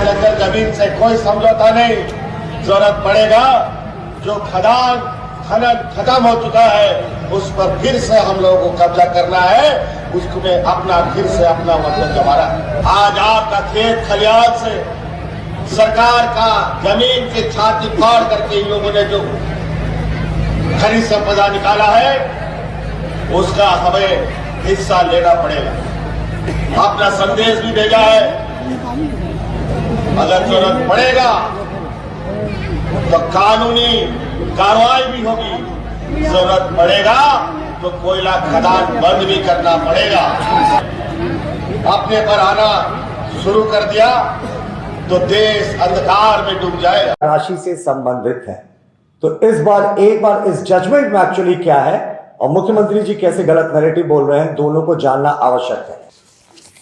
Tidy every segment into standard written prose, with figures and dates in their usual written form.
जंगल जमीन से कोई समझौता नहीं। जरूरत पड़ेगा जो खदान खनन खत्म हो चुका है उस पर फिर से हम लोगों को कब्जा करना है, उसमें अपना फिर से अपना मतलब जमाना। आज आपका खेत खलियान से सरकार का जमीन की छाती फाड़ करके इन लोगों ने जो खनिज संपदा निकाला है उसका हमें हिस्सा लेना पड़ेगा। अपना संदेश भी भेजा है, अगर जरूरत पड़ेगा तो कानूनी कार्रवाई भी होगी, जरूरत पड़ेगा तो कोयला खदान बंद भी करना पड़ेगा। अपने पर आना शुरू कर दिया तो देश अंधकार में डूब जाएगा। राशि से संबंधित है, तो इस बार एक बार इस जजमेंट में एक्चुअली क्या है और मुख्यमंत्री जी कैसे गलत नैरेटिव बोल रहे हैं, दोनों को जानना आवश्यक है।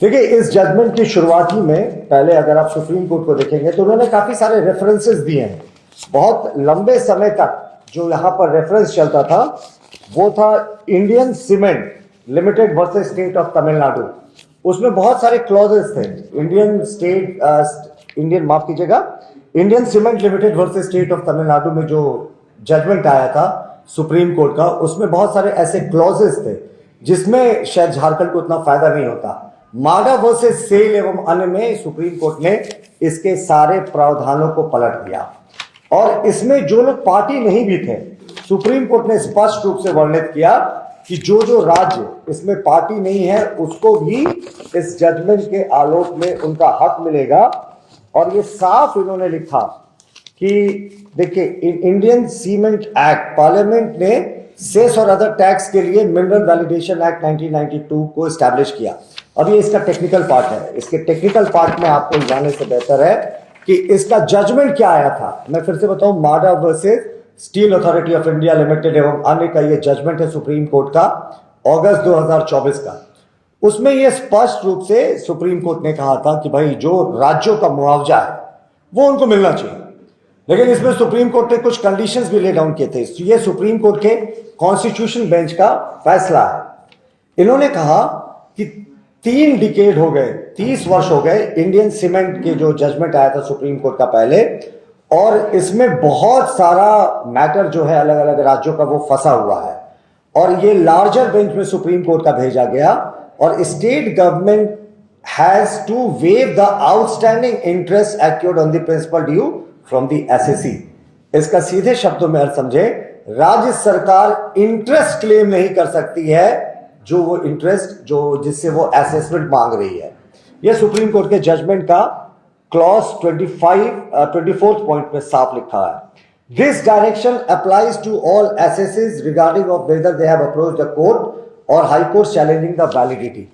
देखिए, इस जजमेंट की शुरुआती में पहले अगर आप सुप्रीम कोर्ट को देखेंगे तो उन्होंने काफी सारे रेफरेंसेस दिए हैं। बहुत लंबे समय तक जो यहाँ पर रेफरेंस चलता था वो था Indian cement limited versus state of Tamil Nadu. उसमें बहुत सारे क्लॉजेस थे। Indian cement limited versus state of Tamil Nadu में जो जजमेंट आया था सुप्रीम कोर्ट का, उसमें बहुत सारे ऐसे क्लॉजेस थे जिसमें शायद झारखंड को उतना फायदा नहीं होता। माडा वर्सेस सेल एवं अन्य में सुप्रीम कोर्ट ने इसके सारे प्रावधानों को पलट दिया और इसमें जो लोग पार्टी नहीं भी थे, सुप्रीम कोर्ट ने स्पष्ट रूप से वर्णित किया कि जो जो राज्य इसमें पार्टी नहीं है उसको भी इस जजमेंट के आलोक में उनका हक मिलेगा। और ये साफ इन्होंने लिखा कि देखिए, इंडियन सीमेंट एक्ट पार्लियामेंट ने सेस और अदर टैक्स के लिए मिनरल वैलिडेशन एक्ट 1992 को एस्टैब्लिश किया। अब ये इसका टेक्निकल पार्ट है। इसके टेक्निकल पार्ट में आपको जाने से बेहतर है कि इसका जजमेंट क्या आया था। मैं फिर से बताऊं, माडा versus steel authority of India limited एवं अन्य का ये जजमेंट है सुप्रीम कोर्ट का अगस्त 2024 का। उसमें ये स्पष्ट रूप से सुप्रीम कोर्ट ने कहा था कि भाई जो राज्यों का मुआवजा है वो उनको मिलना चाहिए, लेकिन इसमें सुप्रीम कोर्ट ने कुछ कंडीशंस भी ले डाउन किए थे। ये सुप्रीम कोर्ट के कॉन्स्टिट्यूशन बेंच का फैसला है। इन्होंने कहा कि 3 डिकेड हो गए, 30 वर्ष हो गए इंडियन सीमेंट के जो जजमेंट आया था सुप्रीम कोर्ट का पहले, और इसमें बहुत सारा मैटर जो है अलग अलग राज्यों का वो फंसा हुआ है और ये लार्जर बेंच में सुप्रीम कोर्ट का भेजा गया और state government has to waive the outstanding interest accrued on the principal due from the SSC. इसका सीधे शब्दों में अर्थ समझे, राज्य सरकार इंटरेस्ट क्लेम नहीं कर सकती है जो वो इंटरेस्ट जो जिससे वो असेसमेंट मांग रही है। यह सुप्रीम कोर्ट के जजमेंट का क्लॉज 24th पॉइंट में साफ लिखा है। This direction applies to all assesses regarding of whether they have approached the court और high court challenging the validity.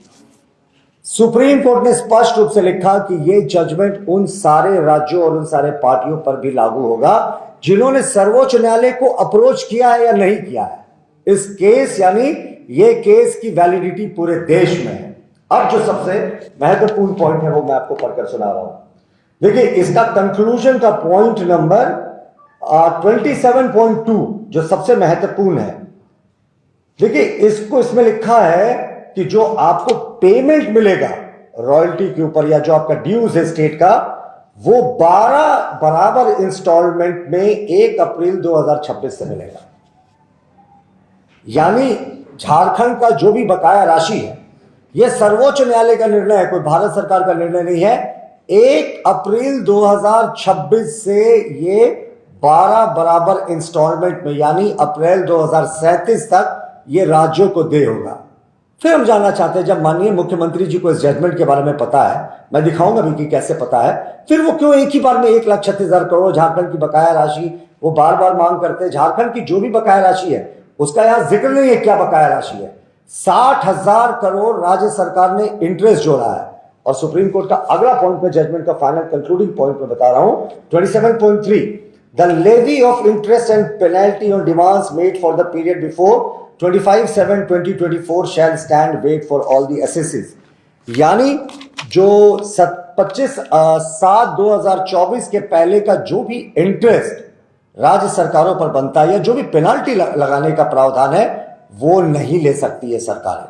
Supreme court ने स्पष्ट रूप से लिखा कि यह जजमेंट उन सारे राज्यों और उन सारे पार्टियों पर भी लागू होगा जिन्होंने सर्वोच्च न्यायालय को अप्रोच किया है या नहीं किया है। इस केस यानी ये केस की वैलिडिटी पूरे देश में है। अब जो सबसे महत्वपूर्ण पॉइंट है वो मैं आपको पढ़कर सुना रहा हूं। देखिए, इसका कंक्लूजन का पॉइंट नंबर 27.2 जो सबसे महत्वपूर्ण है। देखिए, इसमें लिखा है कि जो आपको पेमेंट मिलेगा रॉयल्टी के ऊपर या जो आपका ड्यूज है स्टेट का, वो 12 बराबर इंस्टॉलमेंट में 1 अप्रैल 2026 से मिलेगा। यानी झारखंड का जो भी बकाया राशि है, यह सर्वोच्च न्यायालय का निर्णय है, कोई भारत सरकार का निर्णय नहीं है। 1 अप्रैल 2026 से ये 12 बराबर इंस्टॉलमेंट में यानी अप्रैल 2037 तक ये राज्यों को दे होगा। फिर हम जानना चाहते हैं, जब माननीय मुख्यमंत्री जी को इस जजमेंट के बारे में पता है, मैं दिखाऊंगा भी कि कैसे पता है, फिर वो क्यों एक ही बार में 1,36,000 करोड़ झारखंड की बकाया राशि वो बार बार मांग करते हैं। झारखंड की जो भी बकाया राशि है उसका यहां जिक्र नहीं है क्या बकाया राशि है। 60,000 करोड़ राज्य सरकार ने इंटरेस्ट जोड़ा है। और सुप्रीम कोर्ट का अगला पॉइंट में जजमेंट का फाइनल कंक्लूडिंग पॉइंट में बता रहा हूं, 27.3 the levy of interest and penalty on demands made for the period before 25/7/2024 shall stand waived for all the assesses. यानी जो 25/7/2024 के पहले का जो भी इंटरेस्ट राज्य सरकारों पर बनता है या जो भी पेनाल्टी लगाने का प्रावधान है वो नहीं ले सकती है सरकारें।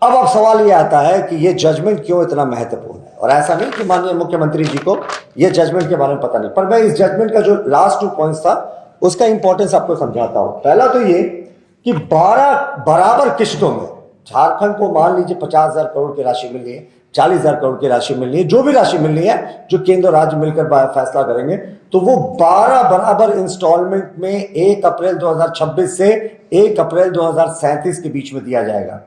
अब सवाल यह आता है कि यह जजमेंट क्यों इतना महत्वपूर्ण है। और ऐसा नहीं कि माननीय मुख्यमंत्री जी को यह जजमेंट के बारे में पता नहीं, पर मैं इस जजमेंट का जो लास्ट 2 पॉइंट्स था उसका इंपॉर्टेंस आपको समझाता हूं। पहला तो ये कि 12 बराबर किश्तों में झारखंड को मान लीजिए 50,000 करोड़ की राशि मिल रही है, 40,000 करोड़ की राशि मिल रही है, जो भी राशि मिल रही है, जो केंद्र और राज्य मिलकर फैसला करेंगे, तो वो 12 बराबर इंस्टॉलमेंट में 1 अप्रैल 2026 से 1 अप्रैल 2037 के बीच में दिया जाएगा।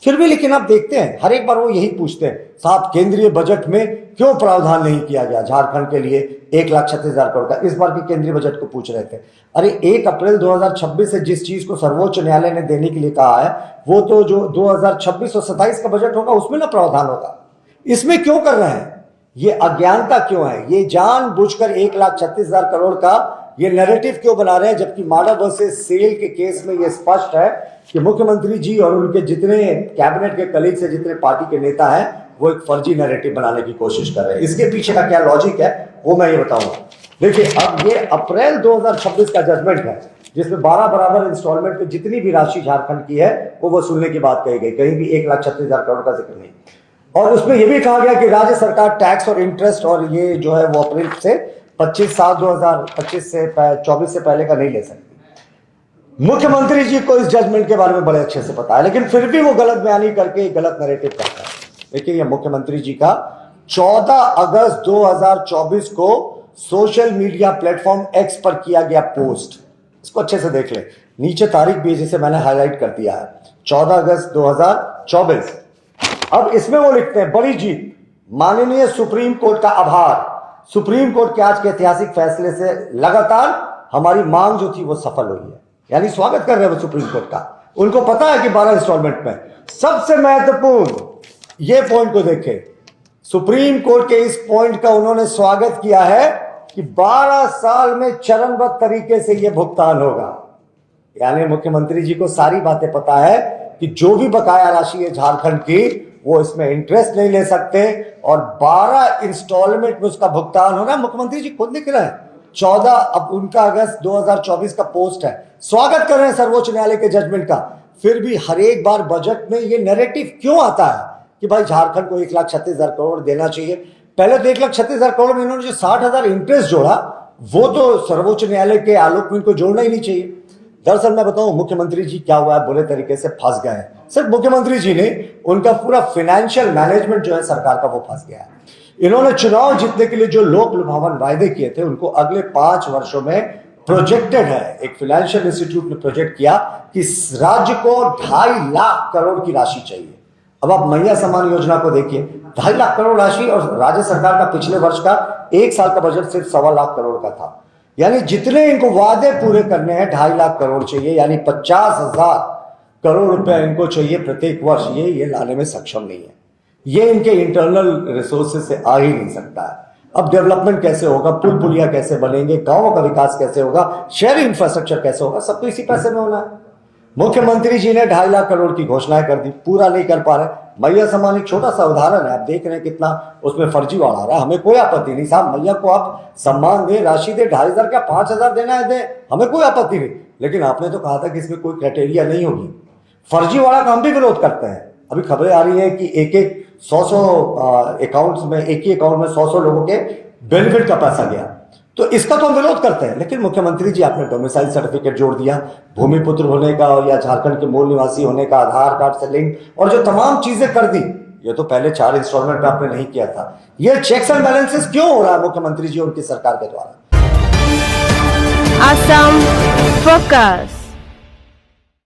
फिर भी लेकिन आप देखते हैं हर एक बार वो यही पूछते हैं, साहब केंद्रीय बजट में क्यों प्रावधान नहीं किया गया झारखंड के लिए 1,36,000 करोड़ का? इस बार की केंद्रीय बजट को पूछ रहे थे। अरे 1 अप्रैल 2026 से जिस चीज को सर्वोच्च न्यायालय ने देने के लिए कहा है, वो तो जो 2026 और 27 का बजट होगा उसमें ना प्रावधान होगा। इसमें क्यों कर रहे हैं? ये अज्ञानता क्यों है? ये जानबूझकर 1,36,000 करोड़ का ये नैरेटिव क्यों बना रहे हैं, जबकि माडा वर्सेस सेल के केस में ये स्पष्ट है कि मुख्यमंत्री जी और उनके जितने कैबिनेट के कलीग से जितने पार्टी के नेता हैं वो एक फर्जी नैरेटिव बनाने की कोशिश कर रहे हैं। इसके पीछे का क्या लॉजिक है वो मैं ये बताऊंगा। देखिए, अब ये अप्रैल 2026 का जजमेंट है जिसमें 12 बराबर इंस्टॉलमेंट में जितनी भी राशि झारखंड की है वो वसूलने की बात कही गई, कहीं भी 1,36,000 करोड़ का जिक्र नहीं। और उसमें यह भी कहा गया कि राज्य सरकार टैक्स और इंटरेस्ट और ये जो है वो अप्रैल से 25/7/2025 से 24 से पहले का नहीं ले सकती। मुख्यमंत्री जी को इस जजमेंट के बारे में बड़े अच्छे से पता है, लेकिन फिर भी वो गलत बयानी करके गलत नैरेटिव करता है। देखिए, ये मुख्यमंत्री जी का 14 अगस्त 2024 को सोशल मीडिया प्लेटफॉर्म एक्स पर किया गया पोस्ट, इसको अच्छे से देख ले, नीचे तारीख भी जिसे मैंने हाईलाइट कर दिया है, 14 अगस्त 2024। अब इसमें वो लिखते हैं, बड़ी जीत, माननीय सुप्रीम कोर्ट का आभार, सुप्रीम कोर्ट के आज के ऐतिहासिक फैसले से लगातार हमारी मांग जो थी वो सफल हुई है। यानी स्वागत कर रहे हैं वो सुप्रीम कोर्ट का। उनको पता है कि 12 इंस्टॉलमेंट में सबसे महत्वपूर्ण ये पॉइंट को देखें, सुप्रीम कोर्ट के इस पॉइंट का उन्होंने स्वागत किया है कि 12 साल में चरणबद्ध तरीके से यह भुगतान होगा। यानी मुख्यमंत्री जी को सारी बातें पता है कि जो भी बकाया राशि है झारखंड की वो इसमें इंटरेस्ट नहीं ले सकते और 12 इंस्टॉलमेंट में उसका भुगतान होगा। मुख्यमंत्री जी खुद लिख रहे हैं 14 अब उनका अगस्त 2024 का पोस्ट है, स्वागत कर रहे हैं सर्वोच्च न्यायालय के जजमेंट का। फिर भी हर एक बार बजट में ये नैरेटिव क्यों आता है कि भाई झारखंड को 1,36,000 करोड़ देना चाहिए? पहले तो 1,36,000 करोड़ में इन्होंने जो 60,000 इंटरेस्ट जोड़ा वो तो सर्वोच्च न्यायालय के आलोक में इनको जोड़ना ही नहीं चाहिए। दरअसल मैं बताऊं मुख्यमंत्री जी क्या हुआ है, बुरे तरीके से फंस गए हैं। सिर्फ मुख्यमंत्री जी ने, उनका पूरा फाइनेंशियल मैनेजमेंट जो है सरकार का वो फंस गया है। इन्होंने चुनाव जीतने के लिए जो लोक लुभावन वायदे किए थे उनको अगले 5 वर्षों में प्रोजेक्टेड है, एक फाइनेंशियल इंस्टीट्यूट ने प्रोजेक्ट किया कि राज्य को 2.5 लाख करोड़ की राशि चाहिए। अब आप मैया सम्मान योजना को देखिए, 2.5 लाख करोड़ राशि और राज्य सरकार का पिछले वर्ष का 1 साल का बजट सिर्फ 1.25 लाख करोड़ का था। यानी जितने इनको वादे पूरे करने हैं 2.5 लाख करोड़ चाहिए, यानी 50,000 करोड़ रुपए इनको चाहिए प्रत्येक वर्ष। ये लाने में सक्षम नहीं है, ये इनके इंटरनल रिसोर्सेज से आ ही नहीं सकता है। अब डेवलपमेंट कैसे होगा, पुल पुलिया कैसे बनेंगे, गांवों का विकास कैसे होगा, शहरी इंफ्रास्ट्रक्चर कैसे होगा, सब तो इसी पैसे में होना है। मुख्यमंत्री जी ने 2.5 लाख करोड़ की घोषणाएं कर दी, पूरा नहीं कर पा रहे। मैया सम्मान एक छोटा सा उदाहरण है, आप देख रहे हैं कितना उसमें फर्जीवाड़ा आ रहा है। हमें कोई आपत्ति नहीं साहब, मैया को आप सम्मान दे, राशि दे, 2,500 क्या 5,000 देना है दे, हमें कोई आपत्ति नहीं। लेकिन आपने तो कहा था कि इसमें कोई क्राइटेरिया नहीं होगी। फर्जीवाड़ा का हम भी विरोध करते हैं। अभी खबरें आ रही है कि एक 100 अकाउंट्स में, एक ही अकाउंट में 100 लोगों के बेनिफिट का पैसा गया, तो इसका तो हम विरोध करते हैं। लेकिन मुख्यमंत्री जी आपने डोमिसाइल सर्टिफिकेट जोड़ दिया, भूमिपुत्र होने का या झारखंड के मूल निवासी होने का, आधार कार्ड से लिंक, और जो तमाम चीजें कर दी, ये तो पहले 4 इंस्टॉलमेंट में आपने नहीं किया था। ये चेक्स एंड बैलेंसेस क्यों हो रहा है मुख्यमंत्री जी और उनकी सरकार के द्वारा? Assam Focus.